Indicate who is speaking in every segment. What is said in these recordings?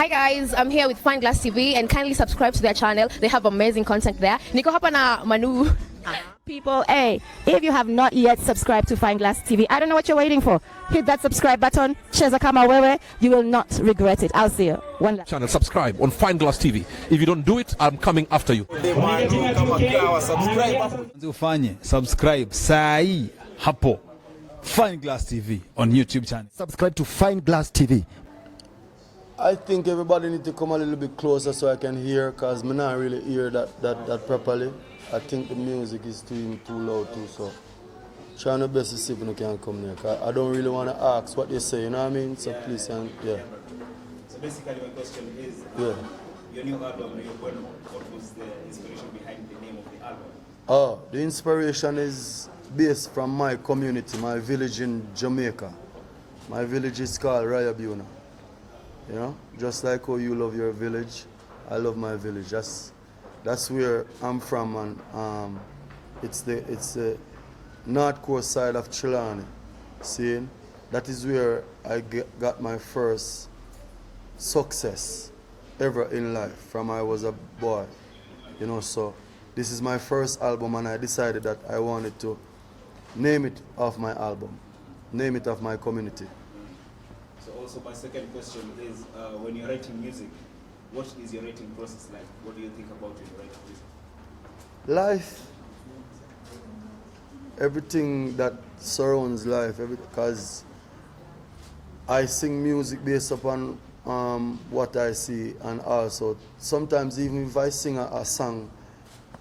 Speaker 1: Hi guys, I'm here with Fine Glass TV and kindly subscribe to their channel. They have amazing content there. Niko hapa na Manu.
Speaker 2: People, hey, if you have not yet subscribed to Fine Glass TV, I don't know what you're waiting for. Hit that subscribe button. Cheza kama wewe, you will not regret it. I'll see you. One last
Speaker 3: channel, subscribe on Fine Glass TV. If you don't do it, I'm coming after you.
Speaker 4: Ufanye subscribe sai hapo Fine Glass TV on YouTube channel.
Speaker 5: Subscribe to Fine Glass TV.
Speaker 6: I think everybody need to come a little bit closer so I can hear, because I not really hear that properly. I think the music is too loud too, so trying the best to see if you can come there. Cause I don't really want to ask what they say, you know what I mean? So please, yeah.
Speaker 7: So basically my question is, your new album, what was the inspiration behind the name of the album?
Speaker 6: Oh, the inspiration is based from my community, my village in Jamaica. My village is called Rayabuna. You know, just like how you love your village, I love my village. That's where I'm from, and it's the north coast side of Charly. See, that is where I got my first success ever in life from I was a boy. You know, so this is my first album, and I decided that I wanted to name it off my album, name it off my community.
Speaker 7: So also my second question is, when you're writing music, what is your writing process like? What do you think about when you write music?
Speaker 6: Life, everything that surrounds life, because I sing music based upon what I see, and also sometimes even if I sing a song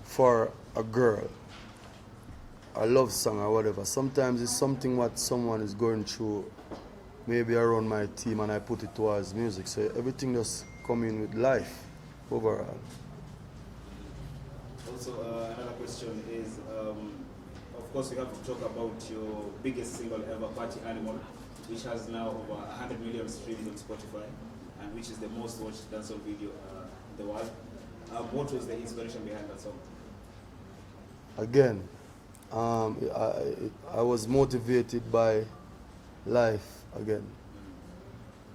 Speaker 6: for a girl, a love song or whatever, sometimes it's something what someone is going through, maybe around my team, and I put it towards music. So everything just come in with life overall.
Speaker 7: Also, another question is, of course, we have to talk about your biggest single ever, Party Animal, which has now over 100 million streams on Spotify, and which is the most watched dancehall video in the world. What was the inspiration behind that song?
Speaker 6: Again, I was motivated by life again.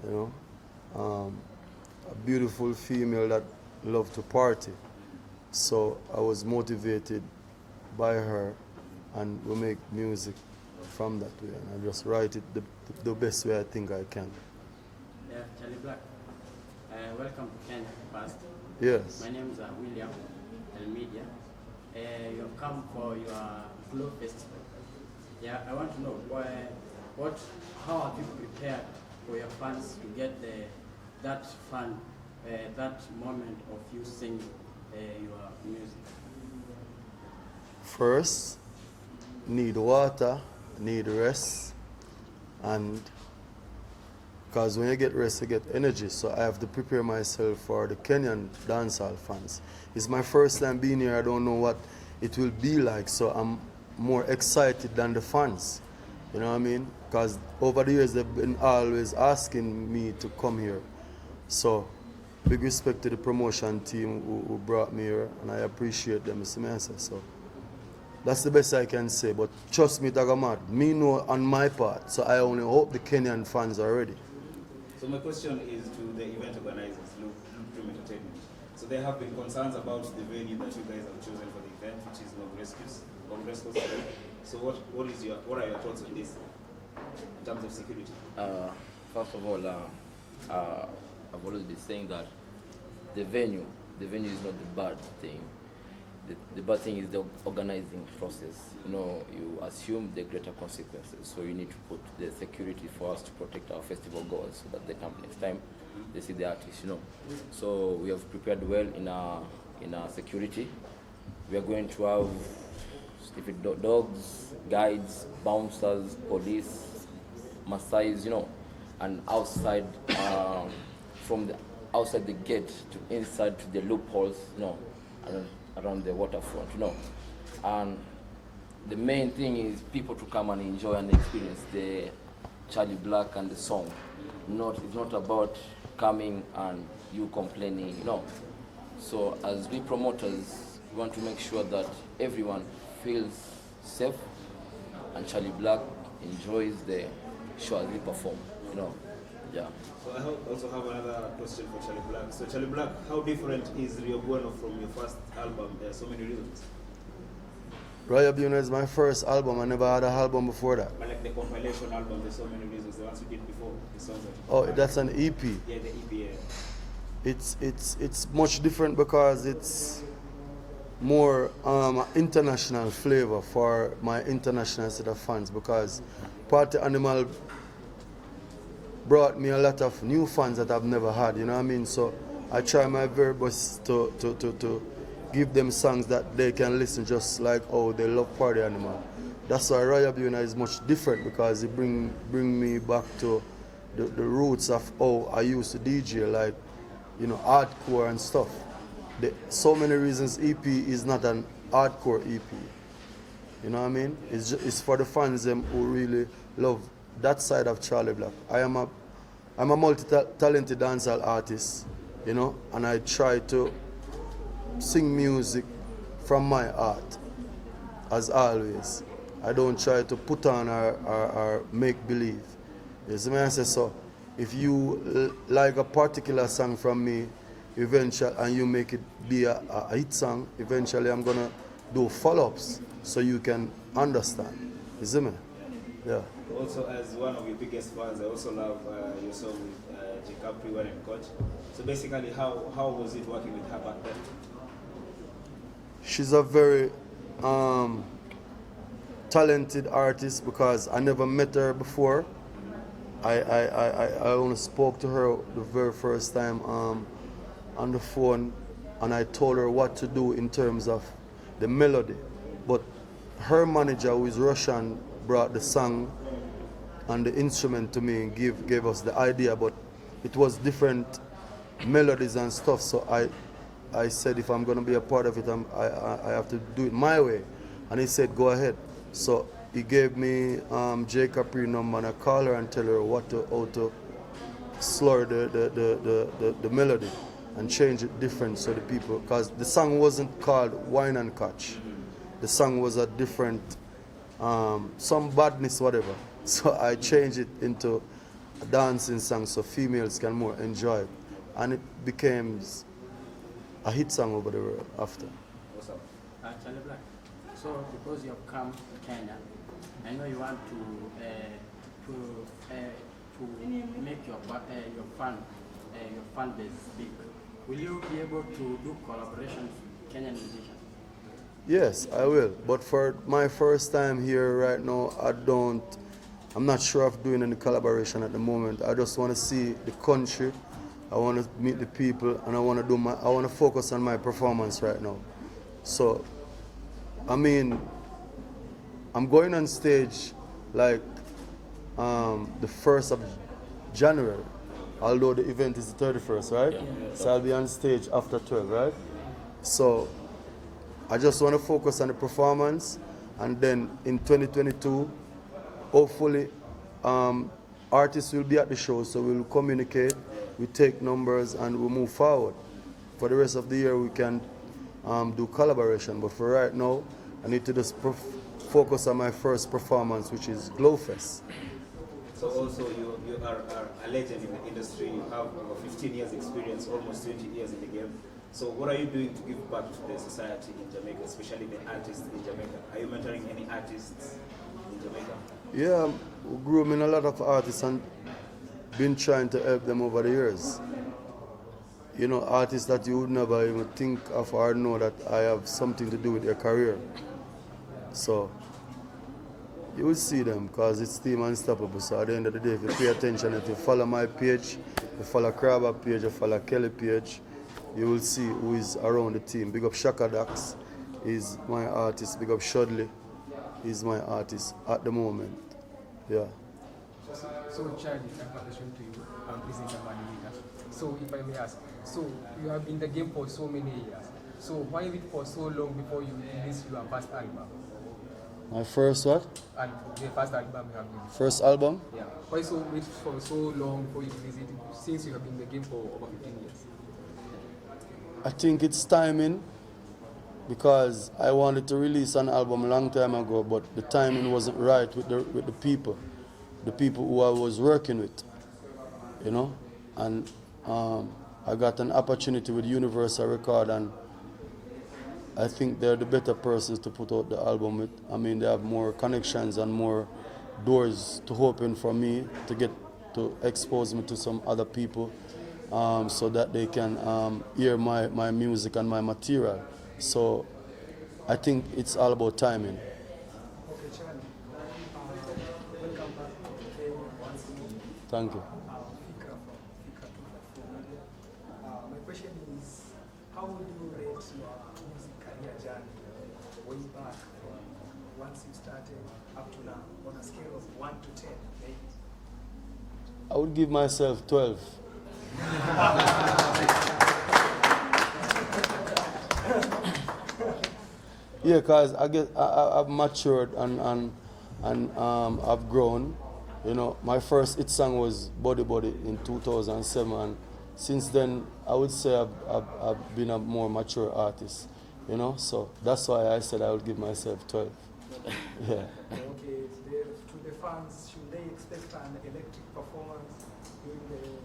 Speaker 6: You know, a beautiful female that loved to party. So I was motivated by her, and we make music from that way, and I just write it the best way I think I can.
Speaker 8: Yeah, Charly Black. Welcome to Kenya first.
Speaker 6: Yes.
Speaker 8: My name is William Elmedia. You have come for your Glow Festival. Yeah, I want to know how have you prepared for your fans to get that fun, that moment of you singing your music?
Speaker 6: First, need water, need rest, and because when you get rest, you get energy. So I have to prepare myself for the Kenyan dancehall fans. It's my first time being here. I don't know what it will be like, so I'm more excited than the fans. You know what I mean? Because over the years, they've been always asking me to come here. So, big respect to the promotion team who brought me here, and I appreciate them, Mr. Mensa. So, that's the best I can say. But trust me, Tagamad, me know on my part, so I only hope the Kenyan fans are ready.
Speaker 7: So my question is to the event organizers, Loop Entertainment. So there have been concerns about the venue that you guys have chosen for the event, which is Congresco. So what are your thoughts on this in terms of security?
Speaker 9: First of all, I've always been saying that the venue is not the bad thing. The bad thing is the organizing process. You know, you assume the greater consequences, so you need to put the security for us to protect our festival goers so that they come next time, they see the artists, you know. So we have prepared well in our security. We are going to have dogs, guides, bouncers, police, Maasais, you know, and outside, from the outside the gate to inside to the loopholes, you know, and around the waterfront, you know. And the main thing is people to come and enjoy and experience the Charly Black and the song. It's not about coming and you complaining, you know. So as we promoters, we want to make sure that everyone feels safe and Charly Black enjoys the show as we perform, you know. Yeah.
Speaker 7: So I also have another question for Charly Black. So Charly Black, how different is Rio Bueno from your first album, So Many Reasons?
Speaker 6: Royal Buena is my first album. I never had an album before that.
Speaker 7: But like the compilation album, There's So Many Reasons, the ones you did before, the songs that...
Speaker 6: Oh, that's an EP.
Speaker 7: Yeah, the EP, yeah.
Speaker 6: It's much different because it's more international flavor for my international set of fans, because Party Animal brought me a lot of new fans that I've never had, you know what I mean? So I try my very best to give them songs that they can listen just like, oh, they love Party Animal. That's why Royal Buena is much different, because it bring me back to the roots of how I used to DJ, like, you know, hardcore and stuff. So Many Reasons EP is not an hardcore EP. You know what I mean? It's for the fans them who really love that side of Charly Black. I'm a multi-talented dancehall artist, you know, and I try to sing music from my heart, as always. I don't try to put on or make believe. You see me? I say, so if you like a particular song from me, eventually, and you make it be a hit song, eventually I'm gonna do follow-ups so you can understand. You see me? Yeah.
Speaker 7: Also, as one of your biggest fans, I also love your song with DiCaprio and Coach. So basically, how was it working with her back then?
Speaker 6: She's a very talented artist, because I never met her before. I only spoke to her the very first time on the phone, and I told her what to do in terms of the melody. But her manager, who is Russian, brought the song and the instrument to me and gave us the idea, but it was different melodies and stuff, so I said if I'm going to be a part of it, I have to do it my way. And he said, go ahead. So he gave me J. Capri number, and I call her and tell her how to slur the melody and change it different so the people, because the song wasn't called Wine and Catch. The song was a different, some badness, whatever. So I changed it into a dancing song so females can more enjoy it. And it became a hit song over the world after.
Speaker 8: What's up? Charly Black. So because you have come to Kenya, I know you want to make your fan base big. Will you be able to do collaborations with Kenyan musicians?
Speaker 6: Yes, I will. But for my first time here right now, I'm not sure of doing any collaboration at the moment. I just want to see the country. I want to meet the people, and I want to focus on my performance right now. So, I mean, I'm going on stage like the 1st of January, although the event is the 31st, right? Yeah. So I'll be on stage after 12, right? So I just want to focus on the performance, and then in 2022, hopefully, artists will be at the show, so we'll communicate, we take numbers, and we'll move forward. For the rest of the year, we can do collaboration, but for right now, I need to just focus on my first performance, which is Glowfest.
Speaker 7: So also you are a legend in the industry. You have over 15 years experience, almost 20 years in the game. So what are you doing to give back to the society in Jamaica, especially the artists in Jamaica? Are you mentoring any artists in Jamaica?
Speaker 6: Yeah, I'm grooming a lot of artists and been trying to help them over the years. You know, artists that you would never even think of or know that I have something to do with their career. So you will see them, because it's Team Unstoppable. So at the end of the day, if you pay attention, if you follow my page, you follow Crabber page, you follow Kelly page, you will see who is around the team. Big up Shaka Dax is my artist. Big up Shudley is my artist at the moment. Yeah.
Speaker 10: So Charly, I have a question to you. I'm President Amadilita. So if I may ask, so you have been in the game for so many years. So why wait for so long before you release your first album?
Speaker 6: My first what?
Speaker 10: And the first album you have released.
Speaker 6: First album?
Speaker 10: Yeah. Why so wait for so long before you release it, since you have been in the game for over 15 years?
Speaker 6: I think it's timing, because I wanted to release an album a long time ago, but the timing wasn't right with the people who I was working with. you know, and I got an opportunity with Universal Record, and I think they're the better persons to put out the album with. I mean, they have more connections and more doors to open for me to expose me to some other people, so that they can hear my music and my material. So I think it's all about timing.
Speaker 10: Okay, Charly. Welcome back to Kenya once more.
Speaker 6: Thank you.
Speaker 10: My question is, how would you rate your music career journey way back from once you started up to now on a scale of 1 to 10, maybe?
Speaker 6: I would give myself 12. Yeah, because I've matured and I've grown. You know, my first hit song was Body Body in 2007, and since then I would say I've been a more mature artist. You know, so that's why I said I would give myself 12. Yeah.
Speaker 10: Okay, to the fans, should they expect an electric performance during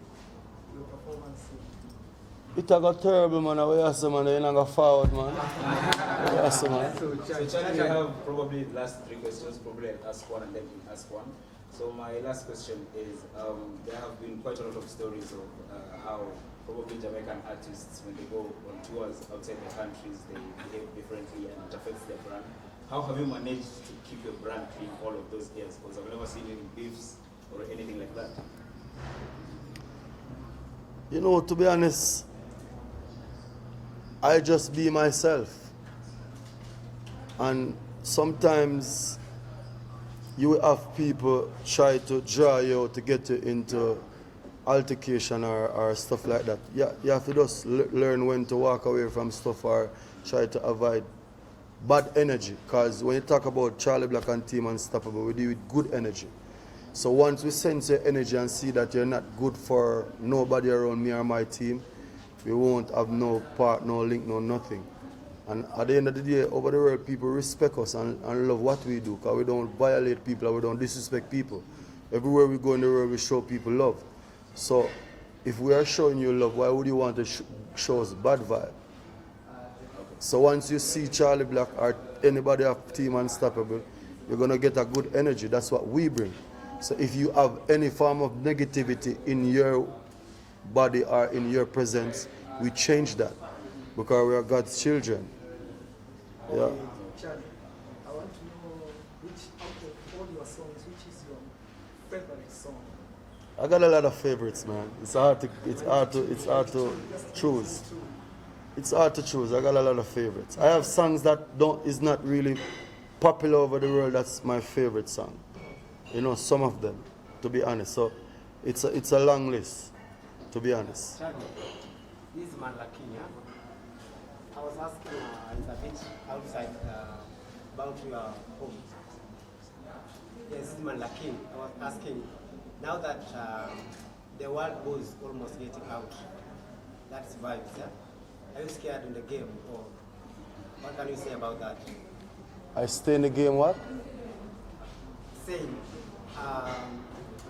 Speaker 10: your performance?
Speaker 6: It got terrible, man. We are some man, they not go forward, man. Yes, man.
Speaker 7: So Charly, you have probably the last 3 questions. Probably I'll ask one and then you ask one. So my last question is, there have been quite a lot of stories of how probably Jamaican artists, when they go on tours outside their countries, they behave differently and it affects their brand. How have you managed to keep your brand clean all of those years? Because I've never seen any beefs or anything like that.
Speaker 6: You know, to be honest, I just be myself. And sometimes you will have people try to draw you out to get you into altercation or stuff like that. Yeah, you have to just learn when to walk away from stuff or try to avoid bad energy. Because when you talk about Charly Black and Team Unstoppable, we deal with good energy. So once we sense your energy and see that you're not good for nobody around me or my team, we won't have no part, no link, no nothing. And at the end of the day, over the world, people respect us and love what we do, because we don't violate people and we don't disrespect people. Everywhere we go in the world, we show people love. So if we are showing you love, why would you want to show us bad vibe? So once you see Charly Black or anybody of Team Unstoppable, you're going to get a good energy. That's what we bring. So if you have any form of negativity in your body or in your presence, we change that, because we are God's children. Yeah.
Speaker 10: Charly, I want to know which out of all your songs, which is your favorite song?
Speaker 6: I got a lot of favorites, man. It's hard to choose. It's hard to choose. I got a lot of favorites. I have songs that is not really popular over the world. That's my favorite song. You know, some of them, to be honest. So it's a long list, to be honest.
Speaker 11: Charly, this is man like Kenya. I was asking it's a bit outside about your home. Yes, this is man like Kenya. I was asking, now that the world goes almost getting out, that's vibes, yeah? Are you scared in the game, or what can you say about that?
Speaker 6: I stay in the game, what?
Speaker 11: Saying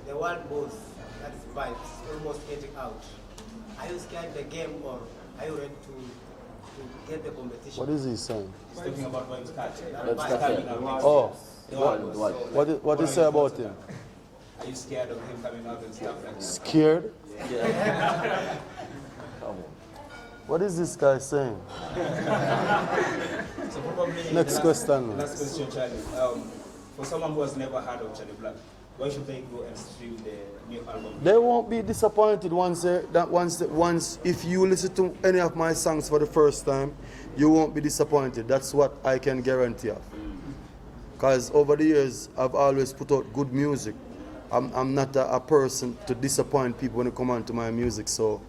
Speaker 11: the world goes, that's vibes, almost getting out. Are you scared in the game, or are you ready to get the competition?
Speaker 6: What is he saying?
Speaker 7: He's talking about Vibes Catch.
Speaker 6: Oh, what do you say about him?
Speaker 7: Are you scared of him coming out and stuff like that?
Speaker 6: Scared?
Speaker 7: Yeah.
Speaker 6: What is this guy saying?
Speaker 7: So probably
Speaker 6: Next question.
Speaker 7: Last question, Charly. For someone who has never heard of Charly Black, why should they go and stream the new album?
Speaker 6: They won't be disappointed once if you listen to any of my songs for the first time, you won't be disappointed. That's what I can guarantee of. Because over the years, I've always put out good music. I'm not a person to disappoint people when they come on to my music. So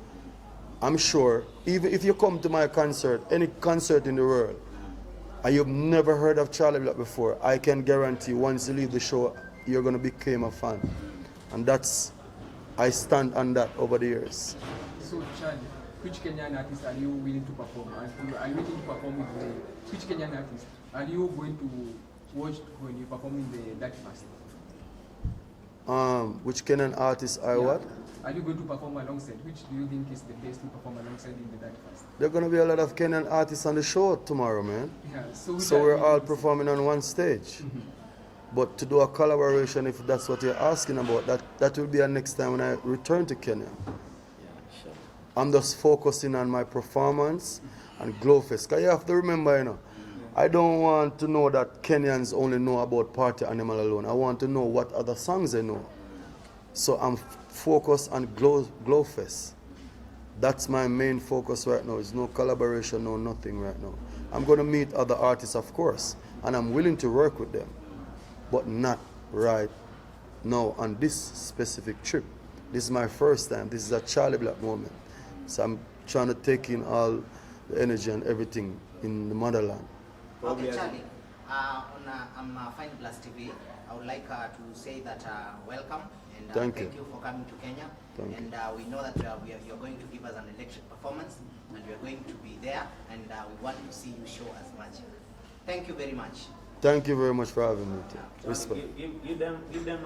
Speaker 6: I'm sure, even if you come to my concert, any concert in the world, and you've never heard of Charly Black before, I can guarantee once you leave the show, you're going to become a fan. And I stand on that over the years.
Speaker 10: So, Charly, which Kenyan artist are you willing to perform? Are you willing to perform with which Kenyan artist are you going to watch when you perform in the That Fast?
Speaker 6: Which Kenyan artist I what?
Speaker 10: Are you going to perform alongside? Which do you think is the best to perform alongside in the that fast?
Speaker 6: There are going to be a lot of Kenyan artists on the show tomorrow, man.
Speaker 10: Yeah,
Speaker 6: So we're all performing on one stage. But to do a collaboration, if that's what you're asking about, that will be a next time when I return to Kenya.
Speaker 9: Sure.
Speaker 6: I'm just focusing on my performance and Glowfest. Because you have to remember, you know, I don't want to know that Kenyans only know about Party Animal alone. I want to know what other songs they know. So I'm focused on Glowfest. That's my main focus right now. There's no collaboration, no nothing right now. I'm going to meet other artists, of course, and I'm willing to work with them, but not right now on this specific trip. This is my first time. This is a Charly Black moment. So I'm trying to take in all the energy and everything in the motherland.
Speaker 12: Okay, Charly, on Fine Glass TV, I would like to say that welcome and
Speaker 6: thank
Speaker 12: you for coming to Kenya. We know that you're going to give us an electric performance, and we're going to be there, and we want to see you show us magic. Thank you very much.
Speaker 6: Thank you very much for having me. Respect.
Speaker 7: Give them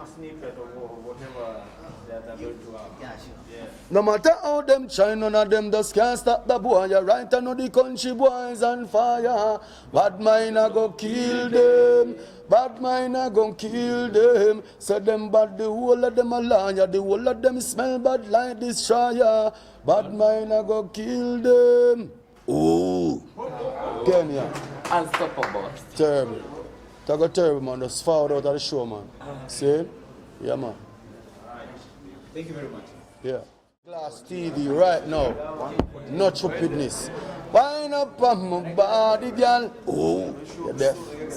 Speaker 7: a snippet of whatever that they're going to have.
Speaker 12: Yeah, sure.
Speaker 7: Yeah.
Speaker 6: No matter how them try, none of them just can't stop the boy. You right, I know the country boys on fire. Bad mind a go kill them. Bad mind a go kill them. Say them bad, the whole of them a liar. The whole of them smell bad like destroyer. Bad mind a go kill them. Ooh. Kenya.
Speaker 9: Unstoppable.
Speaker 6: Terrible. That got terrible, man. Just forward out of the show, man. See? Yeah, man.
Speaker 7: Thank you very much.
Speaker 6: Yeah. Glass TV right now. No stupidness. Wind up on my body, girl. Oh, you're deaf.